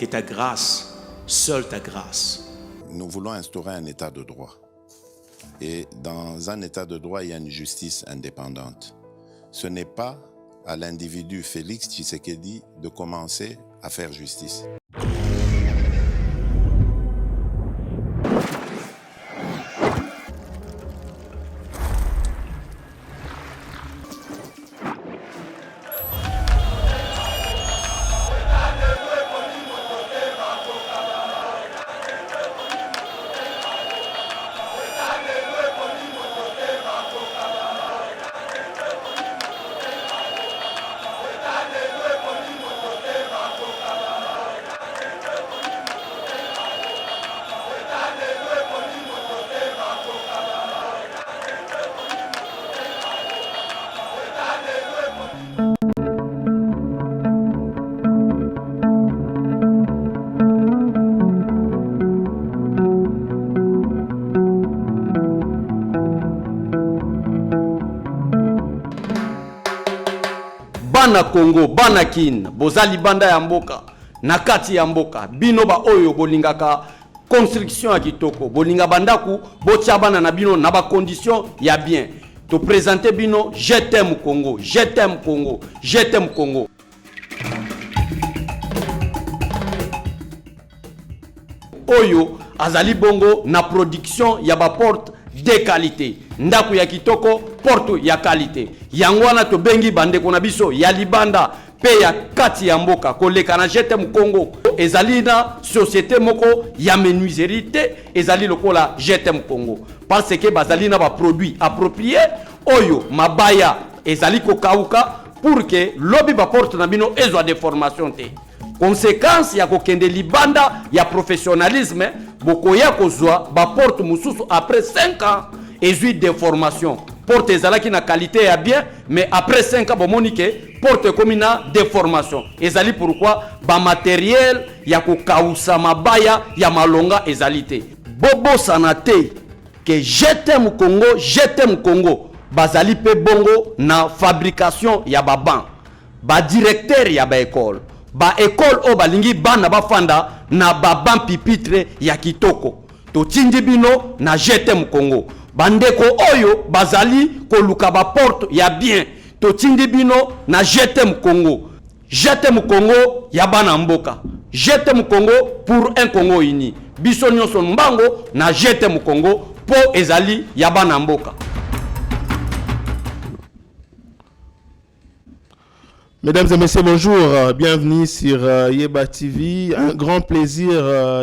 que ta grâce, seule ta grâce. Nous voulons instaurer un état de droit. Et dans un état de droit, il y a une justice indépendante. Ce n'est pas à l'individu Félix Tshisekedi de commencer à faire justice. Bana Congo, bana kin, bozali banda ya mboka, nakati ya mboka, bino ba oyo bolingaka construction ya kitoko, bolinga bandaku, botia bana na bino na ba condition ya bien. To présenter bino, je t'aime Congo, je t'aime Congo, je t'aime Congo. Oyo azali bongo na production ya ba porte de qualité. Ndaku ya kitoko, porte ya qualité. Yangwana to bengi bande kona biso ya libanda pe ya kati ya mboka koleka na jete Congo. Ezali na société moko ya menuiserie te, ezali lokola jete Congo. Parce que bazali na ba produit approprié oyo mabaya ezali ko kauka pour que lobby ba porte na bino ezwa de formation te. Conséquence ya kokende libanda ya professionnalisme boko ya kozwa ba porte mususu après 5 ans ezui de formation. Porte ezalaki na qualité ya bien, mais après 5 ans bomonique porte comme na déformation. Ezali pourquoi ba matériel ya kokausa mabaya ya malonga ezalité. Bobo sanate que je t'aime Congo bazali pe bongo na fabrication ya baban, ba directeur ya ba école, ba école o balingi bana bafanda na baban pipitre ya kitoko. To tindi bino na je t'aime Congo. Bandeko oyo bazali koluka ba porte ya bien. To tindi bino na je t'aime Congo. Je t'aime Congo ya bana mboka. Je t'aime Congo pour un Congo uni. Biso nyonso mbango na je t'aime Congo po ezali ya bana mboka. Mesdames et messieurs, bonjour, bienvenue sur Yeba TV. Un grand plaisir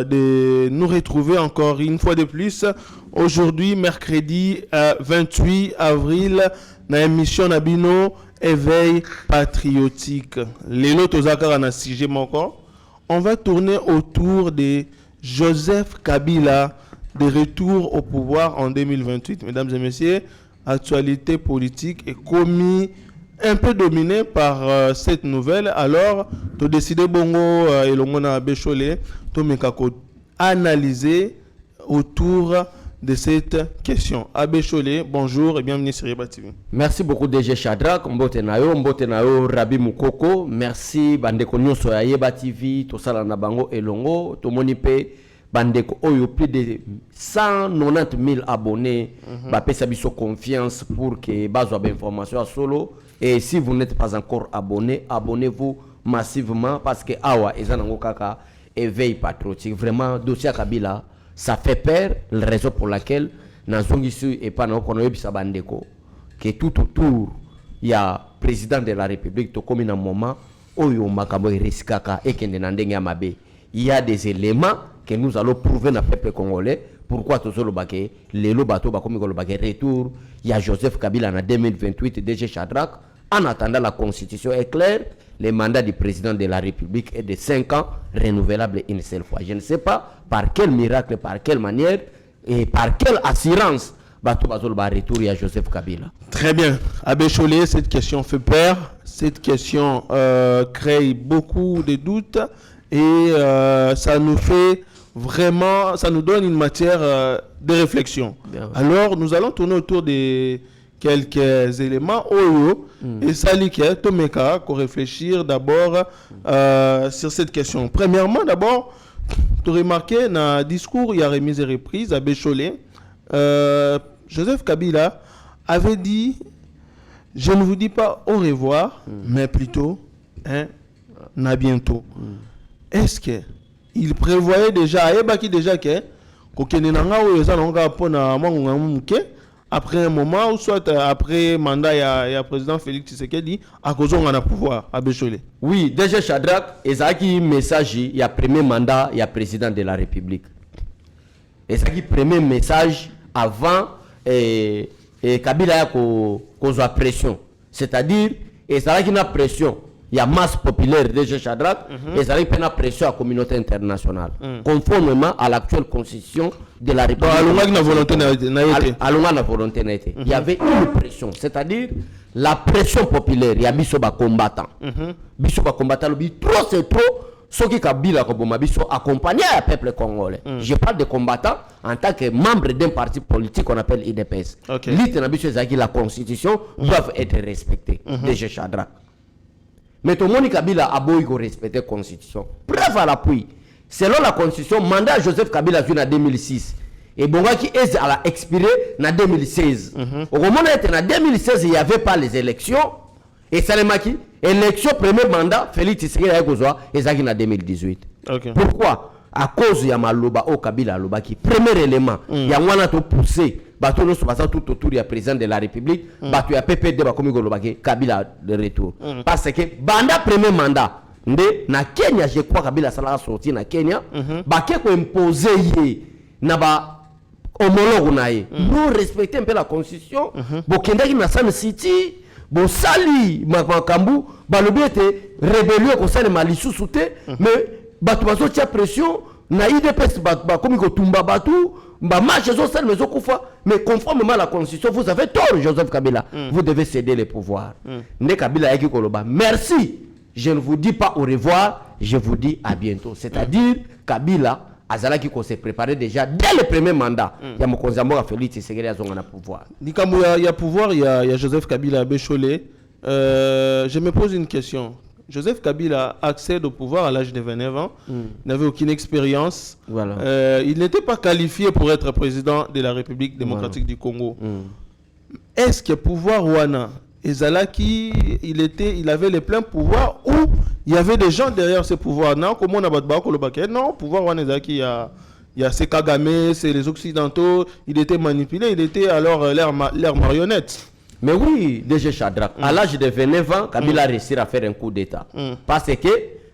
de nous retrouver encore une fois de plus. Aujourd'hui, mercredi 28 avril, dans l'émission Nabino Éveil patriotique. Lélo Tozakara na sujet moko. On va tourner autour de Joseph Kabila, de retour au pouvoir en 2028. Mesdames et messieurs, actualité politique est commis un peu dominé par cette nouvelle. Alors, tu as décidé bongo et le monde a bécholé, tu as analyser autour de cette question. Abécholé, bonjour et bienvenue sur Yeba TV. Merci beaucoup DG Shadrack, mbote nayo Rabi Mukoko. Merci bandeko nyonso ya Yeba TV, tosala na bango elongo, tomoni pe bandeko oyo plus de 190 000 abonnés. Bapesa biso confiance pour que bazwa ba information à solo. Et si vous n'êtes pas encore abonné, abonnez-vous massivement parce que awa ezanango kaka éveil patriotique. Vraiment dossier Kabila, ça fait peur, la raison pour laquelle nazongisu et pas non kono yebisa bandeko que tout autour il y a président de la République to comme un moment oyo makambo riskaka et kende na ndenge ya mabe. Il y a des éléments que nous allons prouver dans le peuple congolais. Pourquoi tout le baké les lobato bakomi ko le baké retour il y a Joseph Kabila en 2028 DG Shadrack. En attendant, la constitution est claire, le mandat du président de la République est de 5 ans, renouvelable une seule fois. Je ne sais pas par quel miracle, par quelle manière et par quelle assurance Bato Bazol va retourner à Joseph Kabila. Très bien. Abbé Cholé, cette question fait peur. Cette question crée beaucoup de doutes et ça nous fait vraiment, ça nous donne une matière de réflexion. Bien. Alors, nous allons tourner autour des quelques éléments et ça dit que Tomeka qu'on réfléchir d'abord sur cette question. Premièrement, d'abord, tu as remarqué dans le discours, il y a remise et reprise à Bécholé, Joseph Kabila avait dit « Je ne vous dis pas au revoir, mais plutôt à bientôt ». Est-ce qu'il prévoyait déjà, que après un moment, ou soit après mandat, il y a le président Félix Tshisekedi, à cause on a pouvoir à Bécholé. Oui, déjà Shadrach, et ça qui message, il y a premier mandat, il y a président de la République. Et ça qui premier message avant Kabila cause la pression. C'est-à-dire, et ça qui a pression. Il y a masse populaire déjà Shadrach et ça a pression à la communauté internationale. Conformément à l'actuelle constitution de la République. Il y avait une pression, c'est-à-dire la pression populaire. Il y a des combattants. Des combattants, trop c'est trop. Ceux qui Kabila accompagné le peuple congolais. Je parle de combattants en tant que membre d'un parti politique qu'on appelle IDPS. La constitution doit être respectée. Déjà Shadrach. Mais tout le monde Kabila a beau respecter la constitution. Preuve à l'appui. Selon la constitution, mandat Joseph Kabila venu en 2006. Et Bongaki a expiré en 2016. Au moment où en 2016, il n'y avait pas les élections. Et Salemaki, élection, premier mandat, Félix Tshisekedi est en 2018. Pourquoi? À cause de Maloba au Kabila Lobaki. Premier élément, il y a un to poussé. Bateau nous sommes tout autour du président de la République. Bateau a PPD comme Lobaki Kabila de retour. Parce que banda premier mandat, na Kenya je crois Kabila sala sorti na Kenya. Baké ko imposer na ba homologue nae. Nous respecter un peu la constitution. Bokenda ki na San City. Bon sali makambu balobi était rébellion ko sale malisu souté mais batu bazo tia pression na IDPS ba komi ko tumba batu ba marche zo sale mezo kufa mais conformément à la constitution vous avez tort Joseph Kabila vous devez céder les pouvoirs ne Kabila yaki koloba merci je ne vous dis pas au revoir je vous dis à bientôt c'est-à-dire Kabila Azalaki qu'on s'est préparé déjà dès le premier mandat. Il y a mon conseiller Félix Tshisekedi à son pouvoir. Il y a pouvoir, il y a Joseph Kabila à Bécholé. Je me pose une question. Joseph Kabila accède au pouvoir à l'âge de 29 ans. Il n'avait aucune expérience. Voilà. Il n'était pas qualifié pour être président de la République démocratique du Congo. Est-ce que pouvoir Wana Ezalaki, il avait les pleins pouvoirs ou il y avait des gens derrière ce pouvoir? Non, comment on a battu le baquet? Non, pouvoir Wana Ezalaki, il y a ces Kagame, c'est les Occidentaux, il était manipulé, il était alors leur marionnette. Mais oui, déjà Shadrach, à l'âge de 29 ans, Kabila a réussi à faire un coup d'État. Parce que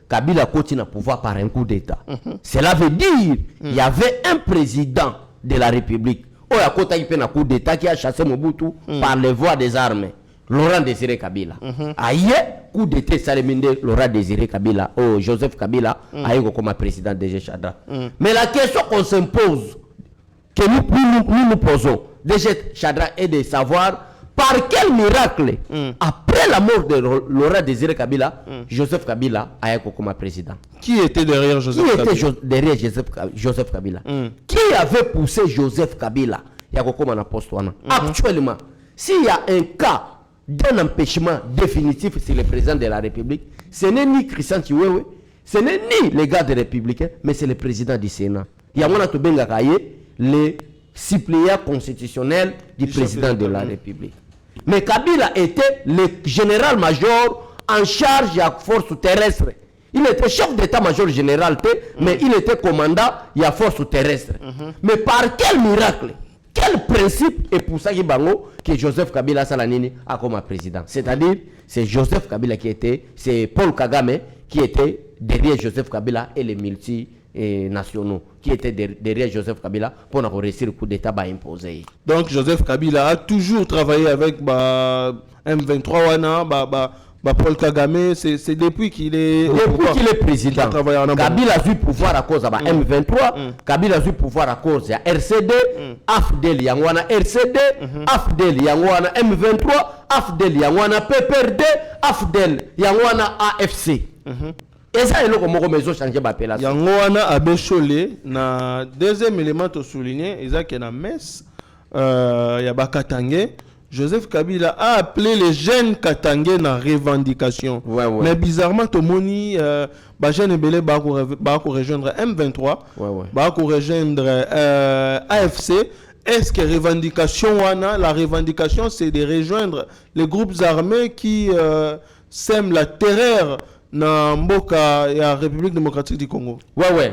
Kabila continue à pouvoir par un coup d'État. Cela veut dire qu'il y avait un président de la République. Il y a un coup d'État qui a chassé Mobutu par les voies des armes. Laurent Désiré Kabila. Aïe, coup d'état Saleminde, Laurent Désiré Kabila, Joseph Kabila, aïe comme président de Shadrach. Mais la question qu'on s'impose, que nous posons, déjà Shadrach, est de savoir par quel miracle, après la mort de Laurent Désiré Kabila, Joseph Kabila aïe comme président. Qui était derrière Joseph Kabila? Qui était derrière Joseph Kabila? Qui avait poussé Joseph Kabila? Il y a comme un poste. Actuellement, s'il y a un cas d'un empêchement définitif sur le président de la République, ce n'est ni Christian Chiwewe, ce n'est ni les gardes républicains, mais c'est le président du Sénat. Il y a le suppléant constitutionnel du président de la République. Mais Kabila était le général-major en charge de la force terrestre. Il était chef d'état-major général, mais il était commandant de la force terrestre. Mais par quel miracle? Quel principe est pour ça que Joseph Kabila Salanini a comme président? C'est-à-dire, c'est Joseph Kabila qui était, c'est Paul Kagame qui était derrière Joseph Kabila et les multinationaux qui étaient derrière Joseph Kabila pour réussir le coup d'État imposé. Donc Joseph Kabila a toujours travaillé avec M23 Wana, Paul Kagame, c'est depuis qu'il est président. Kabila a eu pouvoir à cause de M23, Kabila a eu pouvoir à cause de RCD, AFDEL Yangwana RCD, AFDEL Yangwana M23, AFDEL Yangwana PPRD, AFDEL Yangwana AFC. Et ça, il y a un changé d'appellation. Yangwana a Bécholé, na deuxième élément à souligner, il y a un mess, il y a Bakatangé. Joseph Kabila a appelé les jeunes Katangais na revendication. Mais bizarrement, Tomoni, Bajen Ebele va rejoindre M23, va rejoindre AFC. Est-ce que la revendication, c'est de rejoindre les groupes armés qui sèment la terreur dans la République démocratique du Congo?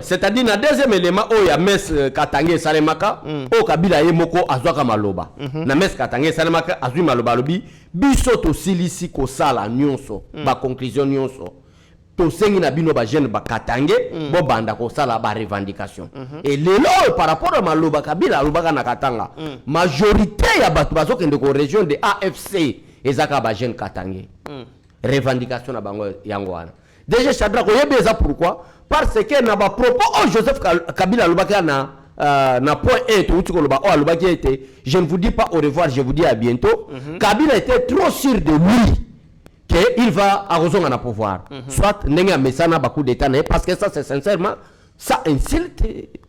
C'est-à-dire, le deuxième élément, il y a Mes Katangé Salemaka, au Kabila Yemoko Azwaka Maloba. Na Mes Katangé Salemaka, Azwi Maloba Lobi, Bisoto Silisi Kosala Nyonso, ba conclusion Nyonso. To sengi na bino ba jeune ba Katangé, bo banda Kosala ba revendication. Et lelo, par rapport à Maloba Kabila, Lobaka na Katanga, majorité ya batu bazo kende ko région de AFC, ezaka ba jeune Katangé. Revendication na bango yangwana. Déjà Shadrach oyebeza pourquoi? Parce que na ba propos Joseph Kabila Lubaka na point 1 to utiko loba Lubaka était je ne vous dis pas au revoir, je vous dis à bientôt. Kabila était trop sûr de lui que il va arroser na pouvoir. Soit nenga mesana ba coup d'état parce que ça c'est sincèrement ça insulte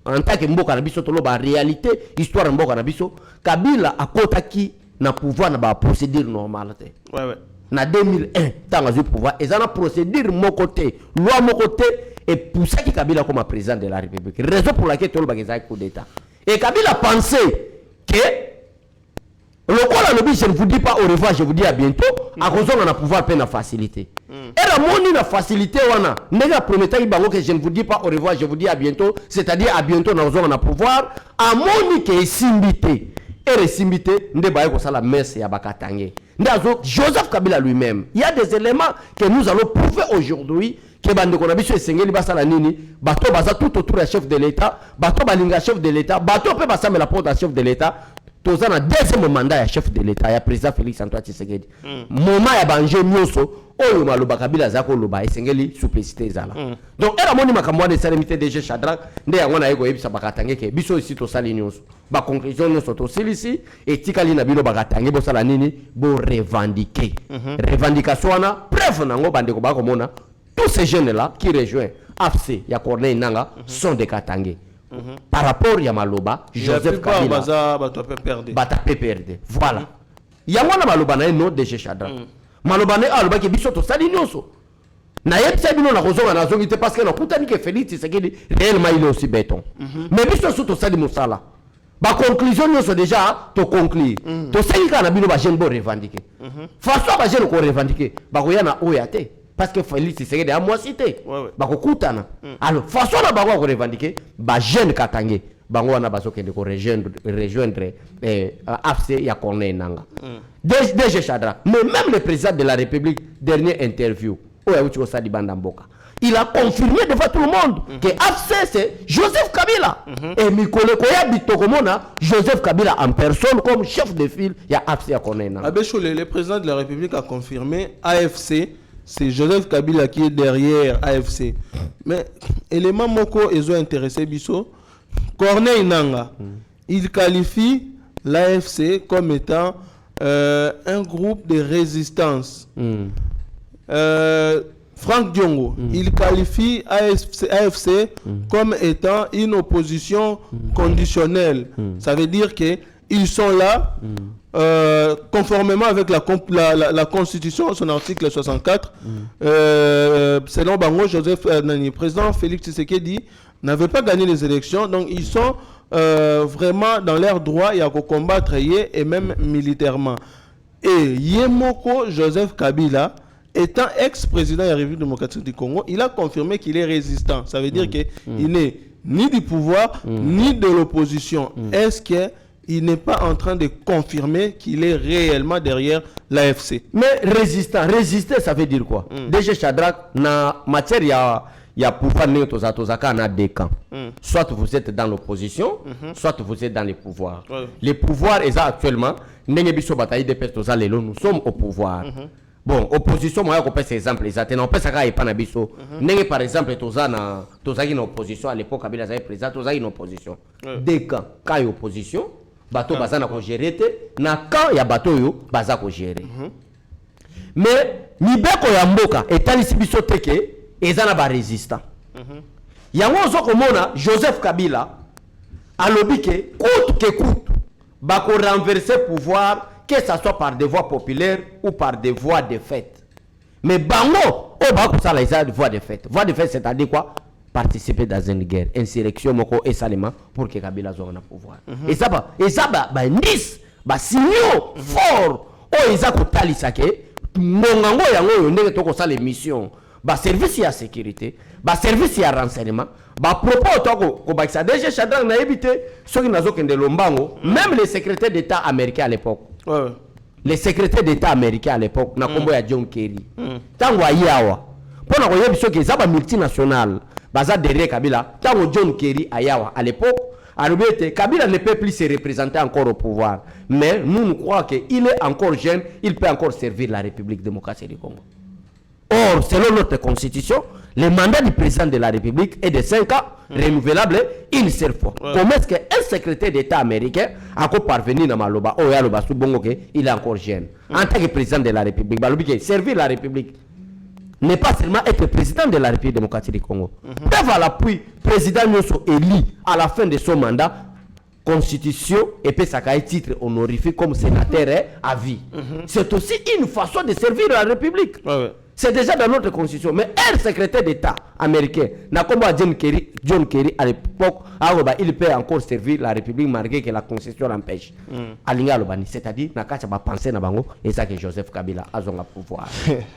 en tant que mboka na biso to loba réalité histoire mboka na biso Kabila akotaki na pouvoir na ba procédure normale. Na 2001 tant que pouvoir et ça na procédure mon côté loi mon côté et pour ça qui Kabila comme président de la République raison pour laquelle tout le bagage a coup d'état et Kabila pensait que le quoi la je ne vous dis pas au revoir je vous dis à bientôt à cause on a pouvoir peine à facilité et la moni la facilité wana nega promettant bango que je ne vous dis pas au revoir je vous dis à bientôt c'est-à-dire à bientôt on a pouvoir à moni que simbité et resimbité nde baye ko sala messe ya Bakatange. Ndazo Joseph Kabila lui-même. Il y a des éléments que nous allons prouver aujourd'hui que bande ko na biso esengeli basala nini bato baza tout autour du chef de l'État, bato balinga chef de l'État, bato pe basame la porte à chef de l'État. Toza na deuxième mandat ya chef de l'État ya président Félix Antoine Tshisekedi. Moment ya banje nyoso oyo maloba Kabila zako loba esengeli souplicité ezala. Donc era moni makamwa de salimité DG Shadrach nde yango na yeko yebisa Bakatange ke biso ici to sali nyonso. Ba conclusion nyonso to silisi etikali na bino Bakatange bo sala nini bo revendiquer. Revendication wana preuve nango bande ko ba komona tous ces jeunes là qui rejoignent AFC ya Corneille Nanga sont des Katangé. Par rapport à Maloba, Joseph Kabila bata perdre. Voilà. Yamona Maloba na no DG Shadrach. Maloba na aloba ke biso to sali nyonso. Na yebisa bino na kozonga na zongite parce que na kutani ke Félix Tshisekedi réellement il est aussi béton. Mais biso to sali musala. Ba conclusion nyonso déjà to conclure. To sali kana bino ba jeune bo revendiquer. Façon ba jeune ko revendiquer. Ba ko yana oyate. Parce que Félix Tshisekedi a moi cité. Bako kutana. Alors façon na bango ko revendiquer ba jeune Katangé. Bango wana baso kende ko rejoindre AFC ya Corneille Nanga. DG Shadrach, mais même le président de la République dernière interview oya uchi Sadi Banda Mboka. Il a confirmé devant tout le monde que AFC c'est Joseph Kabila. Et Mikole Koya Bitokomona Joseph Kabila en personne comme chef de file ya AFC ya Corneille Nanga. Abechole, le président de la République a confirmé AFC c'est Joseph Kabila qui est derrière AFC. Mais élément moko ils ont intéressé Bisso. Corneille Nanga, il qualifie l'AFC comme étant un groupe de résistance. Franck Diongo, il qualifie AFC comme étant une opposition conditionnelle. Ça veut dire qu'ils sont là conformément avec la Constitution, son article 64. Selon Bango, président Félix Tshisekedi n'avait pas gagné les élections, donc ils sont vraiment dans leur droit à combattre et même militairement. Et Yemoko Joseph Kabila, étant ex-président de la République démocratique du Congo, il a confirmé qu'il est résistant. Ça veut dire qu'il n'est ni du pouvoir, ni de l'opposition. Est-ce qu'il n'est pas en train de confirmer qu'il est réellement derrière l'AFC? Mais résister, ça veut dire quoi? Déjà, Shadrach, na matière, il y a pouvoir na deux camps. Soit vous êtes dans l'opposition, soit vous êtes dans les pouvoirs. Les pouvoirs, actuellement, nous sommes au pouvoir. Bon, opposition, moi, je peux exemple, on peut s'arrêter par Nabiso. Par exemple, tu as une opposition à l'époque, Kabila avait président, tu as une opposition. Des camps, quand il y a opposition, bateau bazana ko gérer, na quand il y a bateau yo, baza ko gérer. Mais, Nibeko Yamboka, et Talisi Biso Teke, ezana ba résistant. Yango zo komona Joseph Kabila a lobby que coûte que coûte ba ko renverser pouvoir que ce soit par des voix populaires ou par des voix de fait. Mais bango, on va comme ça les voix de fait. Voix de fait, c'est-à-dire quoi? Participer dans une guerre, insurrection moko et salima pour que Kabila soit au pouvoir. Et ça indice, signaux fort. Oh, ils ont talisa que mongango yango yonde to ko ça les missions. Service à sécurité, service à renseignement, propos to ko ça déjà Shadrack na évité ceux qui nazo kende lombango, même les secrétaires d'État américains à l'époque. Ouais. Les secrétaires d'État américains à l'époque na kombo ya John Kerry. Tango ayawa. Pona ko yebiso ke za ba multinational. Baza derrière Kabila, tant John Kerry ayawa à l'époque, Kabila ne peut plus se représenter encore au pouvoir. Mais nous croyons qu'il est encore jeune, il peut encore servir la République démocratique du Congo. Or, selon notre constitution, le mandat du président de la République est de 5 ans, renouvelable une seule fois. Comment est-ce qu'un secrétaire d'État américain a parvenu dans Maloba, il est encore jeune, en tant que président de la République, servir la République n'est pas seulement être président de la République démocratique du Congo. Devant l'appui, président Nyoso élu à la fin de son mandat, constitution et puis ça a titre honorifique comme sénateur à vie. C'est aussi une façon de servir la République. C'est déjà dans notre constitution. Mais un secrétaire d'État américain, John Kerry à l'époque, il peut encore servir la République malgré que la constitution l'empêche. C'est-à-dire, il va penser et ça que Joseph Kabila a son pouvoir.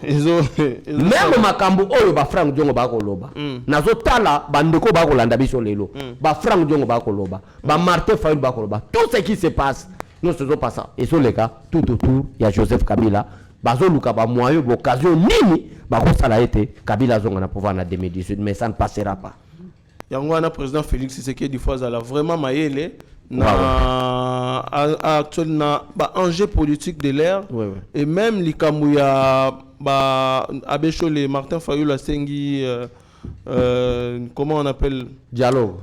Même Makambu, Frank Diongo Bakoloba. Nazo Tala, Bandeko Bakolanda Biso Lelo. Frank Diongo Bakoloba. Martin Fayulu Bakoloba. Tout ce qui se passe, nous ne faisons pas ça. Et sur les cas, tout autour, il y a Joseph Kabila. Bazoluka ba moyo l'occasion nini ba ko sala été Kabila zonga na pouvoir na 2018 mais ça ne passera pas. Yangwana président Félix Tshisekedi fois ala vraiment maïele na actuel na ba enjeu politique de l'ère et même likambu ya ba Abechole Martin Fayulu Asengi comment on appelle dialogue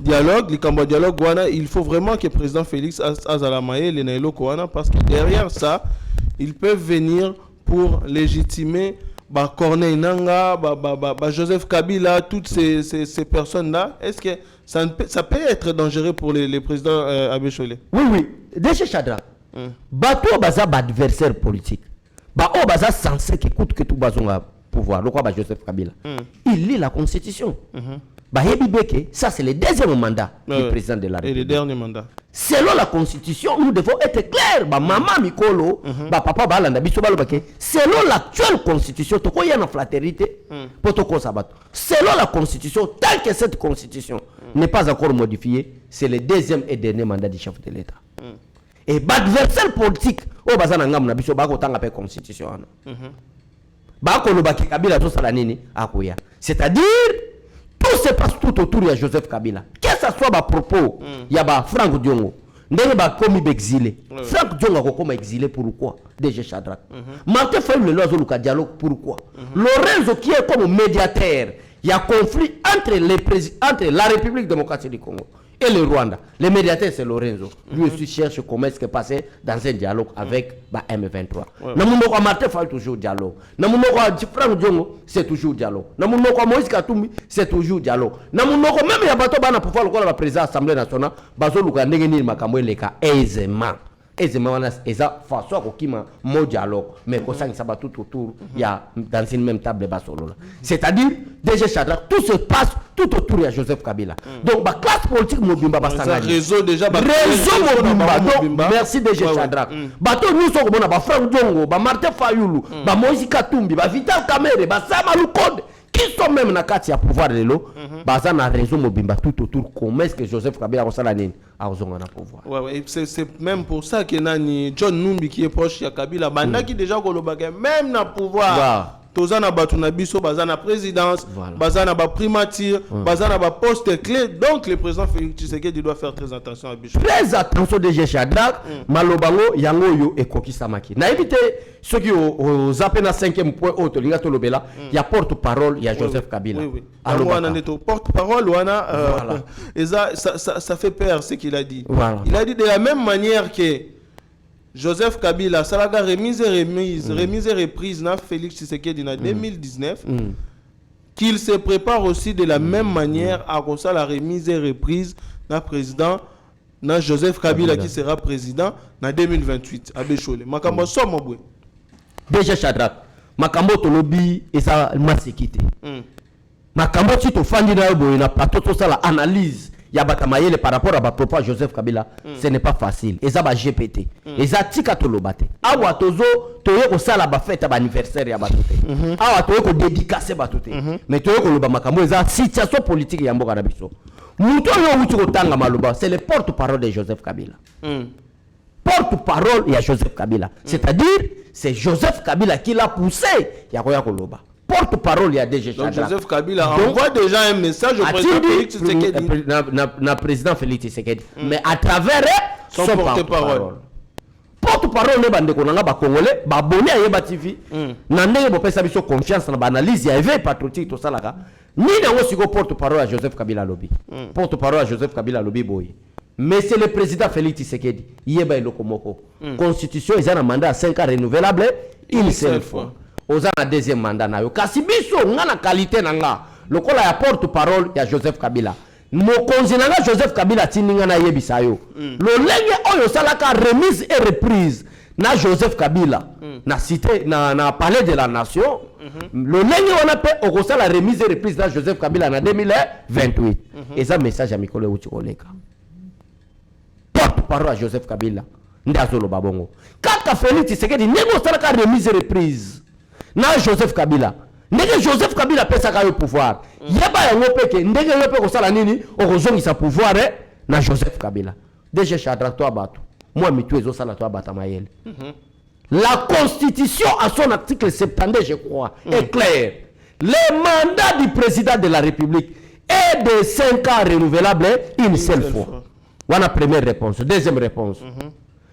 likambu dialogue wana il faut vraiment que président Félix azala maïele na eloko wana parce que derrière ça ils peuvent venir pour légitimer Corneille Nanga, Joseph Kabila, toutes ces personnes-là. Est-ce que ça peut être dangereux pour les présidents Abechole? Oui. Déjà Shadrack, bateau baza adversaire politique. Bateau baza censé qui coûte que tout bazonga pouvoir. Le quoi Joseph Kabila. Il lit la constitution. Ça c'est le deuxième mandat du président de la République. Et le dernier mandat. Selon la constitution, nous devons être clairs. Maman Mikolo, papa Balanda, selon l'actuelle constitution, il y a une fraternité. Selon la constitution, tant que cette constitution n'est pas encore modifiée, c'est le deuxième et dernier mandat du chef de l'État. Et l'adversaire politique, c'est-à-dire tout se passe tout autour de Joseph Kabila. Que ce soit à propos, il y a Frank Diongo. Ndenge ba komi exilé. Frank Diongo a comme exilé pourquoi? DG Shadrack. Martin Fayulu le lozo dialogue pourquoi? Lorenzo qui est comme médiateur, il y a conflit entre la République démocratique du Congo et le Rwanda. Le médiateur c'est Lorenzo. Lui aussi cherche comment est-ce que passer dans un dialogue avec M23. Namunoko Martin Fayulu toujours dialogue. Namunoko Frank Diongo c'est toujours dialogue. Namunoko Moïse Katumbi c'est toujours dialogue. Namunoko même ya bato bana pouvoir le président de l'Assemblée nationale bazo luka ndenge ni makambo leka aisément. Aisément wana eza façon kokima mo dialogue mais ko sang ça ba tout autour il y a dans une même table basolo. C'est-à-dire déjà Shadrack tout se passe tout autour de Joseph Kabila. Donc la classe politique mobimba basangani. Réseau déjà réseau mobimba. Donc merci déjà Shadrack. Bato nous sommes bona ba Frank Diongo, ba Martin Fayulu, ba Moïse Katumbi, ba Vital Kamerhe, ba Sama Lukonde qui sont même na kati ya pouvoir lelo baza na réseau mobimba tout autour comment est-ce que Joseph Kabila a sala nini a zonga na pouvoir. Ouais, c'est même pour ça que nani John Numbi qui est proche ya Kabila bandaki déjà kolobaka même na pouvoir. Tozana batuna biso bazana présidence, bazana ba primature, bazana ba poste clé. Donc le président Félix Tshisekedi doit faire très attention à Bicho. Très attention de Shadrack, Malobango yango yo ekokisamaki. Na éviter ceux qui au zapena 5e point auto linga to lobela, il y a porte-parole, il y a Joseph Kabila. Oui. Alors on a porte-parole wana et ça fait peur ce qu'il a dit. Il a dit de la même manière que Joseph Kabila, Salaga remise et reprise na Félix Tshisekedi en 2019, qu'il se prépare aussi de la même manière à ça la remise et reprise na président na Joseph Kabila qui sera président en 2028 à Bécholé. Makambo somo bwe. Déjà Shadrach, makambo to lobby et ça masekité. Makambo si to fandi na boy na plateau to ça la analyse ya batamayele par rapport à ba propos Joseph Kabila, ce n'est pas facile. Et ça va GPT. Et ça tika to lobate. Awa tozo toye ko sala ba fête ba anniversaire ya batote. Awa toye ko dédicacer batote. Mais toye ko loba makambo eza situation politique ya mboka na biso. Muto yo wuti ko tanga maloba, c'est le porte-parole de Joseph Kabila. Porte-parole ya Joseph Kabila. C'est-à-dire c'est Joseph Kabila qui l'a poussé ya koya ko loba. Porte-parole il y a déjà Joseph Kabila envoie déjà un message au président Félix Tshisekedi. Na président Félix Tshisekedi. Mais à travers son porte-parole. Porte-parole ne bande konanga ba congolais ba abonné à Yeba TV. Na ndenge bo pesa biso confiance na ba analyse ya éveil patriotique to salaka. Ni na wosiko porte-parole à Joseph Kabila lobby. Porte-parole à Joseph Kabila lobby boy. Mais c'est le président Félix Tshisekedi. Yeba Lokomoko. Constitution ils ont un mandat à 5 ans renouvelable une seule fois. Aux ans deuxième mandat na yo kasi biso nga na qualité nanga lokola ya porte-parole ya Joseph Kabila mokonzi nanga Joseph Kabila tininga na yebisa yo lolenge oyo salaka remise et reprise na Joseph Kabila na cité na palais de la nation lolenge on appelle okosala remise et reprise na Joseph Kabila na 2028 et ça message à mikolo uti koleka porte-parole à Joseph Kabila ndazolo babongo kaka Félix Tshisekedi nego salaka remise et reprise na Joseph Kabila ndenge Joseph Kabila pesa ka yo pouvoir yeba yango peke ndenge yo pe ko sala nini okozongi sa pouvoir na Joseph Kabila déjà Shadrach to abato moi mitu ezo sala to abata mayele la constitution à son article 72 je crois est clair le mandat du président de la République est de 5 ans renouvelable une seule fois voilà première réponse deuxième réponse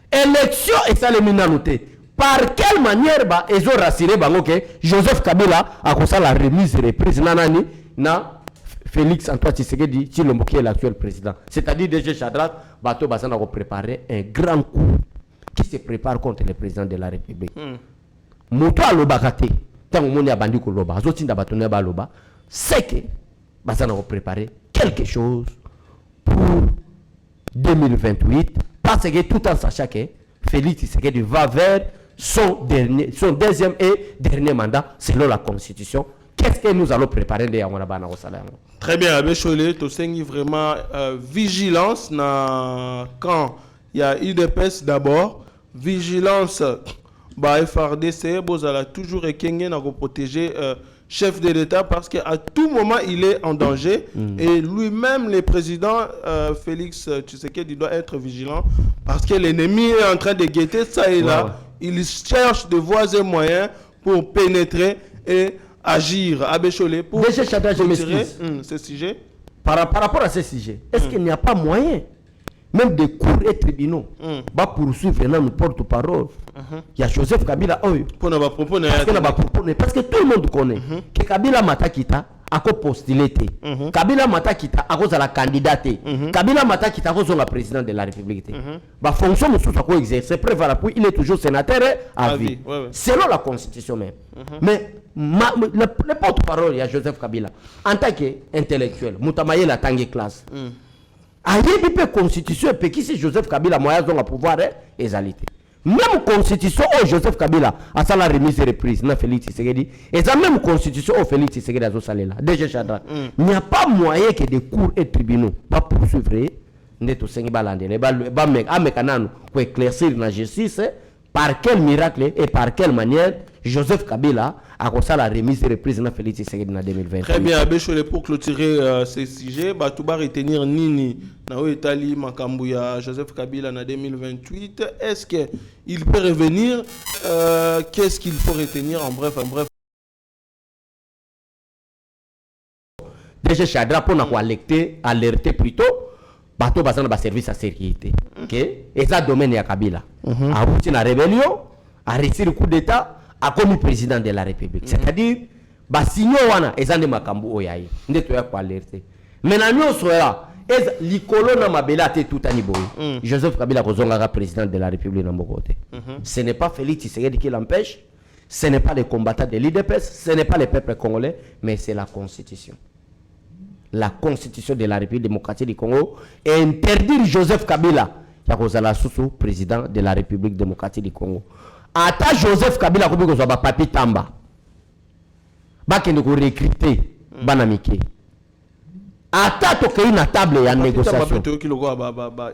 élection et ça le minanoté. Par quelle manière ils ont rassuré que Joseph Kabila a commencé la remise et reprise na Félix Antoine Tshisekedi Tshilombo qui est l'actuel président. C'est-à-dire déjà Shadrach Bato Bazana a préparé un grand coup qui se prépare contre le président de la République. Moto a lobakate tant on a bandi ko loba azotinda bato ne ba loba c'est que Bazana a préparé quelque chose pour 2028 parce que tout en sachant que Félix Tshisekedi va vers son deuxième et dernier mandat selon la constitution. Qu'est-ce que nous allons préparer de Yawanabana au salaire? Très bien, Bécholé, tu as vraiment vigilance quand il y a UDPS d'abord, vigilance FRDC, Bozala toujours et Kengen à protéger chef de l'État parce qu'à tout moment il est en danger et lui-même le président Félix Tshisekedi doit être vigilant parce que l'ennemi est en train de guetter ça et là. Il cherche de voies et moyens pour pénétrer et agir à Bécholé pour retirer ce sujet. Par rapport à ce sujet, est-ce qu'il n'y a pas moyen, même des cours et tribunaux, va poursuivre nos porte-parole? Il y a Joseph Kabila. Parce que tout le monde connaît que Kabila Matakita a postulé. Kabila Matakita a cause la candidate. Kabila Matakita a cause la président de la République. La fonction de ce qu'on exerce, il est toujours sénateur à vie. Selon la constitution même. Mais le porte-parole, il y a Joseph Kabila. En tant qu'intellectuel, Moutamaye la tangue classe. Aïe, la constitution, et qui c'est Joseph Kabila, moyen de pouvoir égalité. Même constitution où Joseph Kabila a sa la remise et reprise, na Félix Tshisekedi, et la même constitution où Félix Tshisekedi a sa salé là. Déjà Shadrach, il n'y a pas moyen que des cours et tribunaux pas poursuivre neto sengi balande, ba mek amekanano pour éclaircir la justice par quel miracle et par quelle manière Joseph Kabila a commencé la remise et reprise na Félix Tshisekedi en 2020. Très bien, Bécholé, pour clôturer ce sujet, Batouba retenir Nini na Itali Makambuya Joseph Kabila en 2028. Est-ce qu'il peut revenir? Qu'est-ce qu'il faut retenir en bref? Déjà Shadrach pour nous alerter plutôt bateau basé dans le service à sécurité. OK? Et ça domaine ya Kabila. A route na rébellion, a réussi le coup d'état, a commis président de la République. C'est-à-dire ba signo wana ezande makambu oyayi. Ndeto ya ko alerter. Mais na nyonso ya likolo na mabela te tout ani boy. Joseph Kabila kozonga président de la République na Mokote. Ce n'est pas Félix Tshisekedi qui l'empêche, ce n'est pas les combattants de l'IDPS, ce n'est pas les peuples congolais, mais c'est la constitution. la constitution de la République démocratique du Congo et interdire Joseph Kabila Yakozala Sousou, président de la République démocratique du Congo. Ata Joseph Kabila kobi ko ba papi tamba. Ba kende ko recruter banamike. Ata to kay na table ya négociation.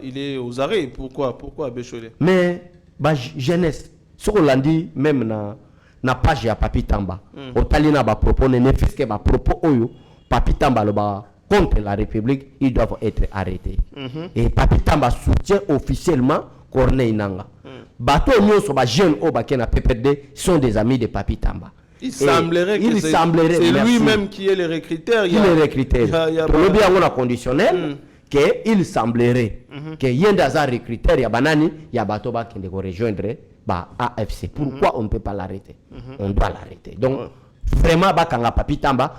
Il est aux arrêts. Pourquoi Bécholé? Mais ba jeunesse, ce qu'on l'a dit même na page ya papi tamba. Otali na ba propos ne fiske ba propos oyo papi tamba le ba contre la République, ils doivent être arrêtés. Et papi tamba soutient officiellement Corneille Nanga. Bateau Nyoso, jeunes au Bakena PPD sont des amis de Papi Tamba. Il semblerait que c'est lui-même qui est le recruteur. Il est le recruteur. Le bien on a conditionnel qu'il semblerait que Yendaza recruteur, il y a Banani, il y a Bateau qui doit rejoindre AFC. Pourquoi on ne peut pas l'arrêter? On doit l'arrêter. Donc, vraiment, Bakanga Papi Tamba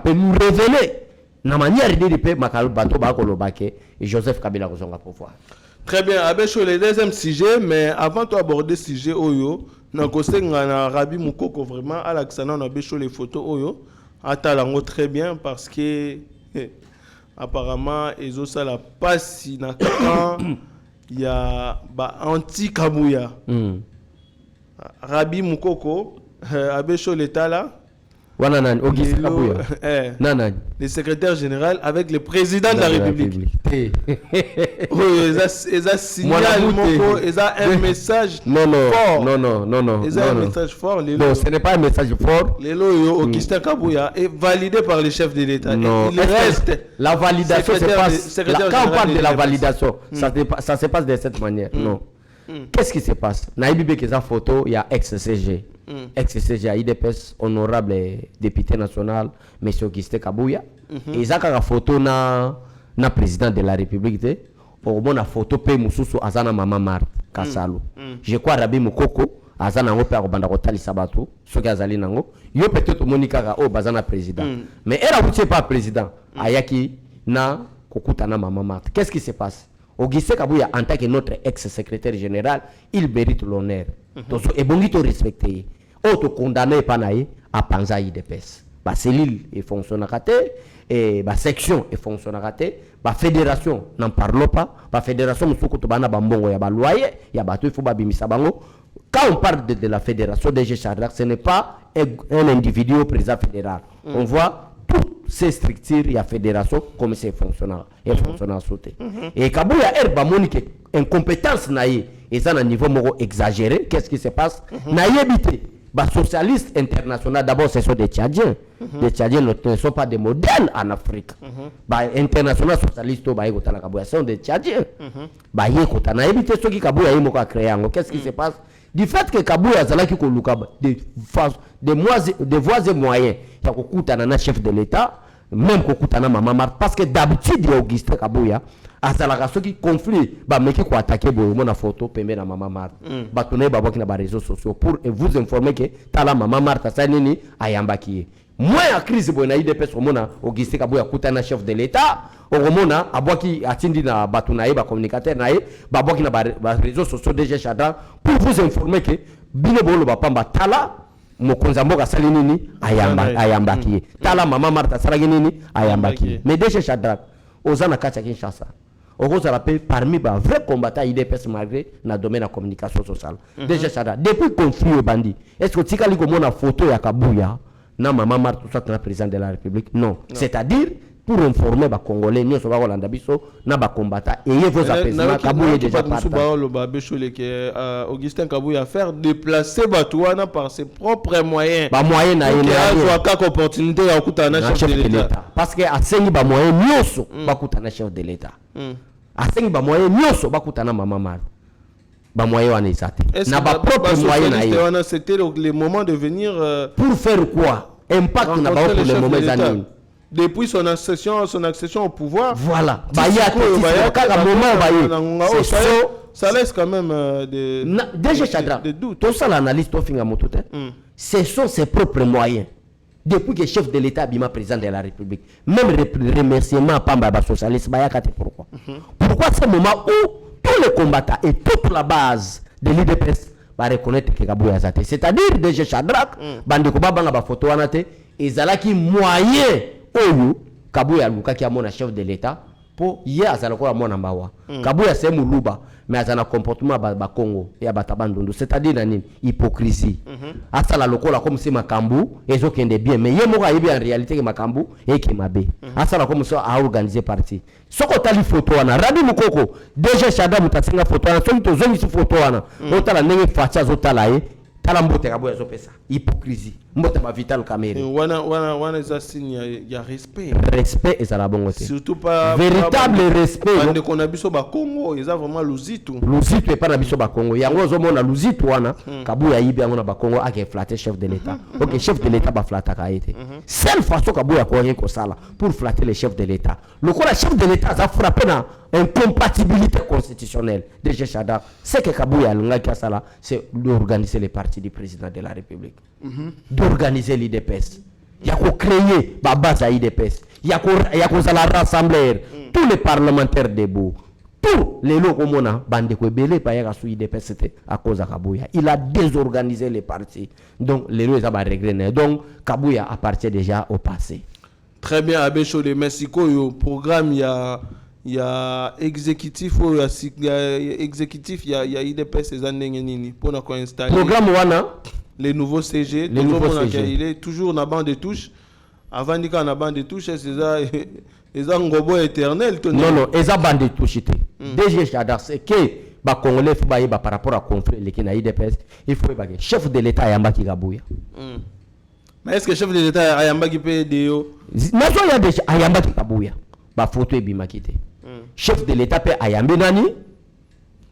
peut nous révéler la manière de dire que Bateau Bakolobake et Joseph Kabila Kozonga pouvoir. Très bien, Abécho, le deuxième sujet, mais avant d'aborder le sujet Oyo, nous avons Rabi Moukoko vraiment à l'accent, on a Abécho les photos Oyo, Atalango très bien parce que apparemment, ils ont ça la passe, il y a anti-Kabouya. Rabi Moukoko, Abécho l'état là. Wananan, Auguste Kabouya. Le secrétaire général avec le président de la République. Ils ont signalé ils ont un message fort. Non. Ils ont un message fort. Non, ce n'est pas un message fort. Auguste Kabouya est validé par le chef de l'État. Non, il reste. La validation se passe. Quand on parle de la validation, ça se passe de cette manière. Non. Qu'est-ce qui se passe? Naïbi Bekeza photo, il y a ex-CG. Ex-CG, IDPS, honorable député national, M. Auguste Kabouya. Et il y a une photo na président de la République. Au moins, la photo P. Moussoussou Azana Mama Mart Kassalo. Je crois Rabi Moukoko, Azana Ngope Arobanda Rotali Sabato, Soki Azali Nango. Yo peut-être Monika O Bazana président. Mais elle a pas président. Ayaki na Kokutana Mama Mart. Qu'est-ce qui se passe? Auguste Kabouya, en tant que notre ex-secrétaire général, il mérite l'honneur. Donc, et bon, il faut respecter. Autre condamné panaï à Panza IDPS. La cellule est fonctionnelle, et la section est fonctionnelle, la fédération n'en parle pas. La fédération, quand on parle de la fédération DG Chadrak, ce n'est pas un individu au président fédéral. On voit toutes ces structures, il y a fédération, comme c'est fonctionnel. Et Kabouya a une incompétence, et ça, à un niveau exagéré. Qu'est-ce qui se passe? Les socialistes internationaux, d'abord, ce sont des Tchadiens. Les Tchadiens ne sont pas des modèles en Afrique. Les internationaux socialistes, ce sont des Tchadiens. Qu'est-ce qui se passe? Du fait que Kabouya des voies et moyens, il y a un chef de l'État, même Kokutana Mamamar, parce que d'habitude, il y a Auguste Kabouya, à ce qui conflit, mais qui a attaqué la photo, Pembe na Mamamar, Batoné Babaki na réseaux sociaux pour vous informer que Tala Mamamar, Tassanini, Ayambaki. Moi, la crise, il y a des personnes, Auguste Kabouya, Koutana chef de l'État, au Romona, Abouaki, Atindi na Batunaï, communicateur Naï, Babaki na réseaux sociaux DG Chadra, pour vous informer que Binebolo Bapamba Tala, Mokonzamboka Salinini, Ayambaki. Tala Mama Marta Saraginini, Ayambaki. Mais DG Chadra, Ozana Kacha Kinshasa. Oroza rappelle parmi les vrais combattants IDPS malgré dans le domaine de la communication sociale. DG Chadra, depuis le conflit au bandit, est-ce que tu as une photo de Kabouya? Non, Maman Marta, tout ça, tu es président de la République. Non. C'est-à-dire, pour informer les Congolais, nous sommes en Biso, nous sommes combattants. Et vos apaisements, Kabouya est déjà parti. Augustin Kabouya a fait déplacer Batouana par ses propres moyens. Moyens, il y a une opportunité à Koutana, chef de l'État. Parce que à 5 moyens, nous sommes Koutana, chef de l'État. À 5 moyens, nous sommes Koutana, Maman Marta. C'était le moment de venir. Pour faire quoi? Impact n'a pas pour les mauvais années. Depuis son accession au pouvoir. Voilà. Ça laisse quand même des doutes. Tout ça, l'analyse, ce sont ses propres moyens. Depuis que le chef de l'État est président de la République, même remerciement à Pamba socialiste, pourquoi? Pourquoi c'est le moment où tous les combattants et toute la base de l'IDPS va reconnaître que Kabouya Zate. C'est-à-dire DG Chadrak, Bandeko Babanga ba photo anate, et zalaki moyen oyo Kabuya lukaki ya mona chef de l'État pour hier azala ko mona mbawa Kabuya c'est muluba mais azana comportement ba Congo ya batabandondo c'est-à-dire nani hypocrisie asala lokola comme si makambu ezokende bien mais yemo ka yebi en réalité que makambu eke mabe asala comme ça a organiser parti soko tali photo wana Rabi Mukoko déjà Chada mutasinga photo wana soki tozongi si photo wana otala ndenge facha zotala ye tala mbote Kabuya zopesa hypocrisie mbote ba Vital Kamerhe wana za signe ya respect ezala bongo te surtout pas véritable respect bande qu'on a biso ba Congo ils ont vraiment luzitu et pas na biso ba Congo yango zomona luzitu wana Kabuya yibi yango na ba Congo ake flatter chef de l'État OK chef de l'État ba flatter ka été seule façon Kabuya ko rien ko sala pour flatter le chef de l'État le quoi la chef de l'État ça frappé na incompatibilité constitutionnelle de Chada c'est que Kabuya l'ngaki sala c'est d'organiser les partis du président de la République d'organiser l'IDPS il y a qu'à créer la base à l'IDPS il y a qu'à rassembler tous les parlementaires debout tous les locaux mona bande ko belé pa ya sou IDPS c'était à cause de Kabuya il a désorganisé les partis donc les lois ça va régler donc Kabuya appartient déjà au passé. Très bien Abbé Cholé merci ko programme il y a exécutif il y a IDPS ces années nini pour na ko installer programme wana les nouveaux CG les nouveaux CG il est toujours na bande de touche avant d'y na bande de touche c'est ça les ngobo éternel non eza bande de touche te DG Chada c'est que ba congolais faut ba par rapport à conflit les na IDPS il faut ba chef de l'État yamba ki Kabuya mais est-ce que chef de l'État ayamba ki PDO nazo ya déjà ayamba ki Kabuya ba photo e bimakite chef de l'État pe ayambe nani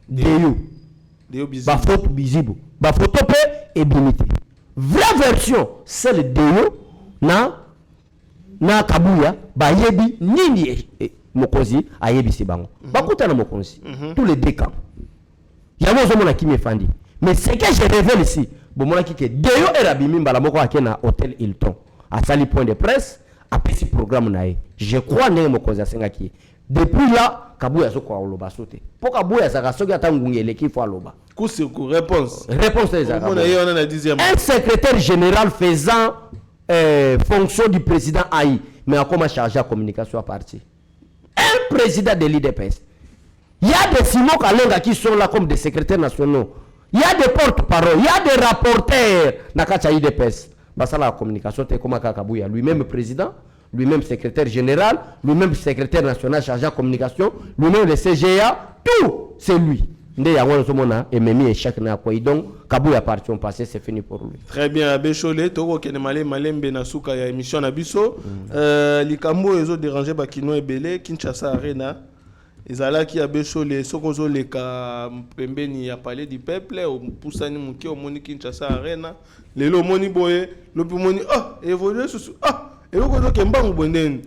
Deyo ba photo bizibu ba photo pe et bimité vraie version c'est le Deyo na Kabuya ba yebi nini mokonzi ayebi sibango bakuta na mokonzi tous les deux camps yango zo mona kimi fandi mais ce que je révèle ici bon mona kike Deyo erabimi mbala moko akena hôtel Hilton a sali point de presse a petit programme nae je crois ndenge mokonzi asenga ki depuis là Kabuya zo kwa oloba sote po Kabuya saka soki atangungele ki fo aloba coup sur coup réponse des un secrétaire général faisant fonction du président AI mais à comment charger la communication à partir un président de l'IDPS il y a des Simon Kalenga qui sont là comme des secrétaires nationaux il y a des porte-parole il y a des rapporteurs na kacha IDPS basa la communication te comme Kabuya lui-même président lui-même secrétaire général lui-même secrétaire national chargé de la communication lui-même le CGA tout c'est lui nde yango somona ememi échec na quoi donc Kabuya parti on passé c'est fini pour lui. Très bien Abbé Cholé toko kene malembe na suka ya émission na biso likambo ezo déranger ba kino ebele Kinshasa Arena ezalaki Abbé Cholé sokozo leka pembeni ya palais du peuple au pusani muke o moni Kinshasa Arena lelo moni boye lopi moni évoluer sous eloko zo kembangu bondeni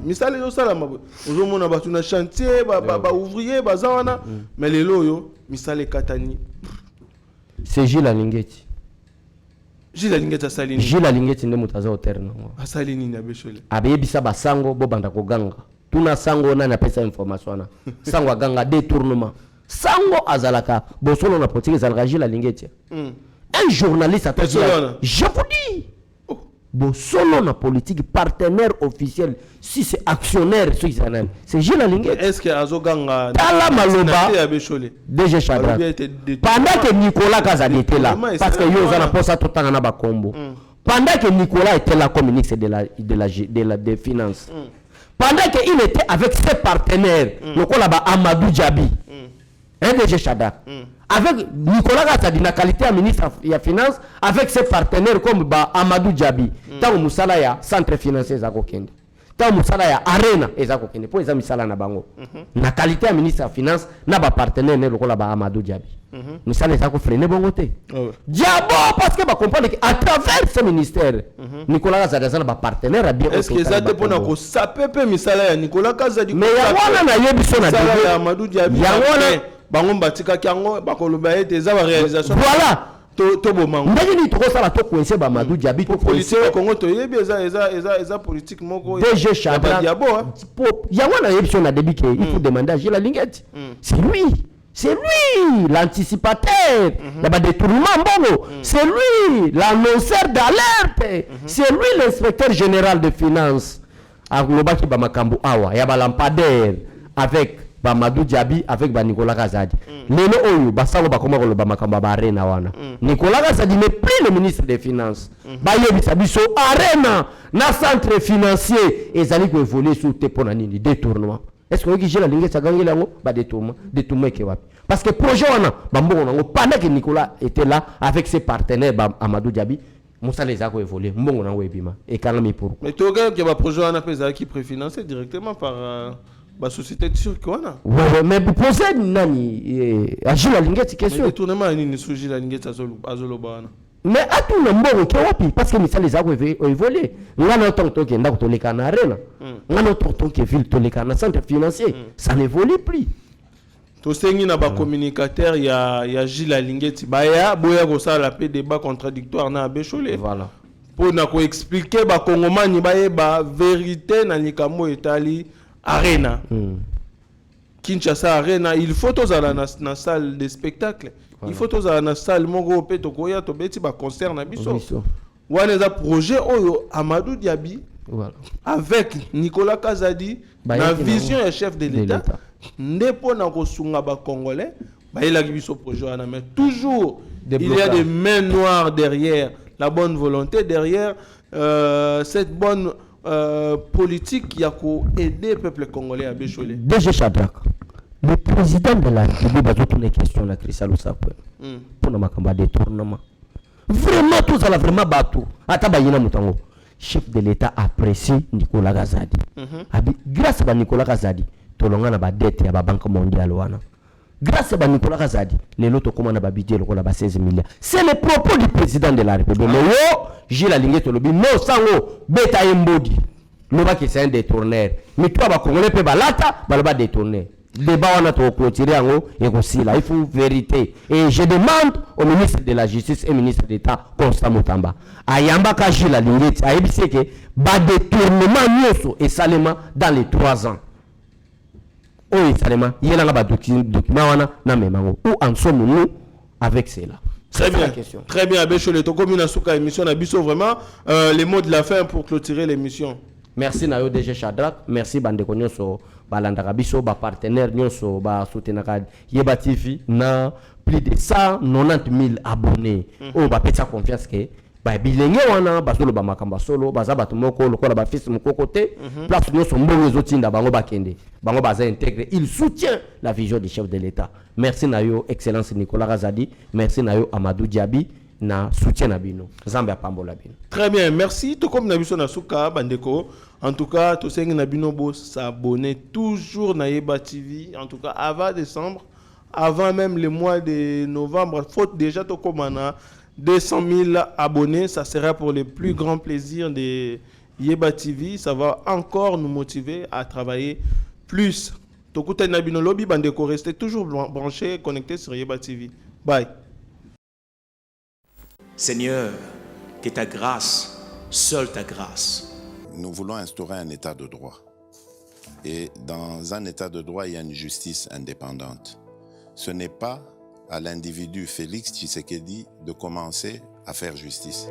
misale yo sala mabo ozomona batu na chantier ba ouvrier bazawana mais lelo yo misale katani c'est Gilles Alingeti asalini Gilles Alingeti nde mutaza hotel asalini na Abbé Cholé abeyebisa basango bobanda koganga tuna sango nani apesa information wana sango aganga détournement sango azalaka bosolo na politique ezalaka Gilles Alingeti un journaliste je vous dis Bosolo na politique partenaire officiel si c'est actionnaire c'est Gilles Alingeti est-ce que azoganga tala maloba DG Chada pendant que Nicolas Kazadi était là parce que yo zana posa totanga na bakombo pendant que Nicolas était là comme ministre des finances pendant que il était avec ses partenaires lokola ba Amadou Djabi DG Chada avec Nicolas Kazadi na qualité de ministre de la finance avec ses partenaires comme Amadou Djabi tant musala ya centre financier zako kende tant musala ya arena ezako kende po eza misala na bango na qualité de ministre de la finance na ba partenaire ne lokola ba Amadou Djabi misala ezako freiner bongo te diabo parce que ba comprendre que à travers ce ministère Nicolas Kazadi na ba partenaire bien est-ce que ça dépend na ko sapepe misala ya Nicolas Kazadi mais ya wana na yebiso na début Amadou Djabi ya wana bango batika kango bakoloba ete eza ba réalisation voilà to bomango ndenge ni toko sala to coincer ba Amadou Djabi to politique Congo to yebi eza politique moko DG Chada ya wana yebiso na début que il faut demander à Gilles Alingeti c'est lui l'anticipateur la ba détournement bongo c'est lui l'annonceur d'alerte c'est lui l'inspecteur général des finances akolobaki ba makambo awa ya ba lampadaire avec ba Mamadou Diaby avec ba Nicolas Kazadi. Lelo oyo basango bakoma koloba makambo ba arena wana. Nicolas Kazadi n'est plus le ministre des Finances. Ba yebisa biso arena na centre financier ezali ko évoluer sous te pona nini détournement. Est-ce que j'ai la ligne sagangela ngo ba détournement ke wapi? Parce que projet wana bambongo nango pendant que Nicolas était là avec ses partenaires ba Amadou Diaby Moussa les a évolué mbongo nango ebima et kalami pour. Mais tu regardes que ba projet wana pesa qui préfinancé directement par la société de turque wana. Ouais mais pour poser nani agir la ligne question. Mais détournement nini suji la ligne azoloba wana. Mais à tout le monde qui wapi parce que Moussa les a évolué. Ngana tonto qui nda kutoleka na arena. Ngana tonto qui ville toleka na centre financier. Ça n'évolue plus. Tosengi na ba communicateur ya Gilles Alingeti baya boya ko ça la débat contradictoire na Abechole. Voilà. Pour na ko expliquer ba kongomani ba vérité na likambo etali arena. Kinshasa arena il faut tozala na salle de spectacle. Voilà. Il faut tozala na salle moko pe tokoya to beti ba concert na biso. Wana za projet oyo Amadou Diaby. Voilà. Avec Nicolas Kazadi na vision et chef de l'État. Ndepo na kosunga ba congolais ba il a biso projet wana mais toujours il y a des mains noires derrière la bonne volonté derrière cette bonne politique qui a aider le peuple congolais à Bécholé. DG Shadrack, le président de la République a toutes les questions la Crisalo Sapwe pour na makamba détournement vraiment tout ça là vraiment bateau ata bayina mutango chef de l'État apprécie Nicolas Kazadi grâce à Nicolas Kazadi tolonga na ba dette ya ba banque mondiale wana grâce à Nicolas Kazadi les loto comment na ba budget lokola ba 16 milliards c'est le propos du président de la République mais yo Gilles Alingeti tolobi no sango beta yembodi loba que c'est un détourneur mais toi ba congolais pe balata ba détourner débat wana to clôturer yango et aussi là il faut vérité et je demande au ministre de la justice et ministre d'État Constant Mutamba ayamba ka Gilles Alingeti ayebisi que ba détournement nyoso et salement dans les 3 ans. Oh, Salema, il y a un document na memango. Où en sommes-nous avec cela? Très bien. Très bien, Bécholé. To comme une souka émission na biso vraiment les mots de la fin pour clôturer l'émission. Merci Nayo DG Shadrack, merci Bandeko Nyonso balandaka biso ba partenaire Nyonso ba soutenaka Yeba TV na plus de 190 000 abonnés. Oh ba petite confiance que ba bilenge wana basolo ba makamba solo baza bato moko lokola ba fils moko côté place Nyonso mbongo ezotinda bango bakende bango baza intégré il soutient la vision du chef de l'État. Merci Nayo excellence Nicolas Kazadi, merci Nayo Amadou Diaby na soutien na bino Zambia pambola bino. Très bien, merci to comme na biso na suka bandeko. En tout cas, to sengi na bino bo s'abonner toujours na Yeba TV en tout cas avant décembre, avant même le mois de novembre, faute déjà to comme on a 200 000 abonnés, ça sera pour le plus grand plaisir de Yeba TV, ça va encore nous motiver à travailler plus. Tokuta na bino lobby bandeko, restez toujours branchés, connectés sur Yeba TV. Bye. Seigneur, que ta grâce, seule ta grâce. Nous voulons instaurer un état de droit. Et dans un état de droit, il y a une justice indépendante. Ce n'est pas à l'individu Félix Tshisekedi de commencer à faire justice.